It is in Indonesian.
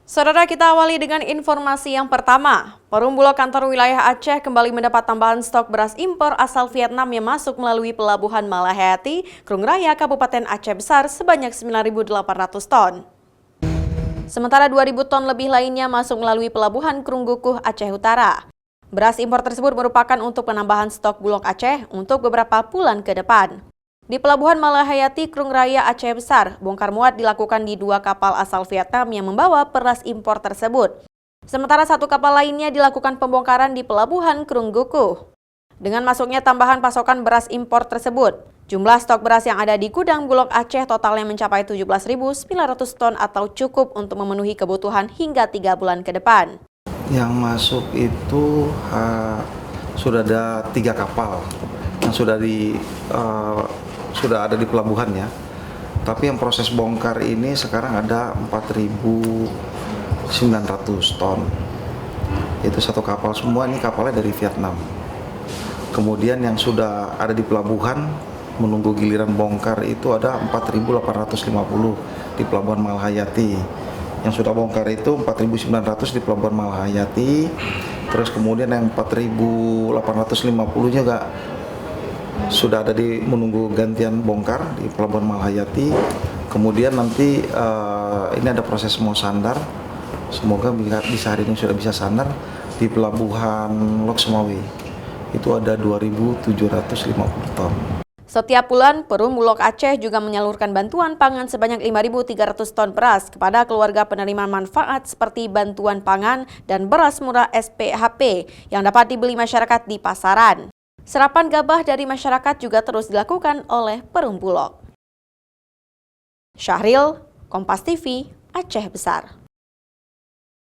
Saudara, kita awali dengan informasi yang pertama. Perum Bulog kantor wilayah Aceh kembali mendapat tambahan stok beras impor asal Vietnam yang masuk melalui pelabuhan Malahayati, Krung Raya, Kabupaten Aceh Besar sebanyak 9.800 ton. Sementara 2.000 ton lebih lainnya masuk melalui pelabuhan Krung Gukuh, Aceh Utara. Beras impor tersebut merupakan untuk penambahan stok Bulog Aceh untuk beberapa bulan ke depan. Di Pelabuhan Malahayati, Krung Raya, Aceh Besar, bongkar muat dilakukan di 2 kapal asal Vietnam yang membawa beras impor tersebut. Sementara 1 kapal lainnya dilakukan pembongkaran di Pelabuhan Krung Gukuh. Dengan masuknya tambahan pasokan beras impor tersebut, jumlah stok beras yang ada di gudang Bulog Aceh totalnya mencapai 17.900 ton atau cukup untuk memenuhi kebutuhan hingga 3 bulan ke depan. Yang masuk itu sudah ada 3 kapal yang sudah ada di pelabuhannya. Tapi yang proses bongkar ini sekarang ada 4.900 ton. Itu 1 kapal semua, ini kapalnya dari Vietnam. Kemudian yang sudah ada di pelabuhan menunggu giliran bongkar itu ada 4.850 di Pelabuhan Malahayati. Yang sudah bongkar itu 4.900 di Pelabuhan Malahayati. Terus kemudian yang 4.850 juga sudah ada di menunggu gantian bongkar di Pelabuhan Malahayati. Kemudian nanti ini ada proses mau sandar. Semoga bisa hari ini sudah bisa sandar di Pelabuhan Lok Sumawe. Itu ada 2.750 ton. Setiap bulan, Perum Bulog Aceh juga menyalurkan bantuan pangan sebanyak 5.300 ton beras kepada keluarga penerima manfaat seperti bantuan pangan dan beras murah SPHP yang dapat dibeli masyarakat di pasaran. Serapan gabah dari masyarakat juga terus dilakukan oleh Perum Bulog. Syahril, Kompas TV, Aceh Besar.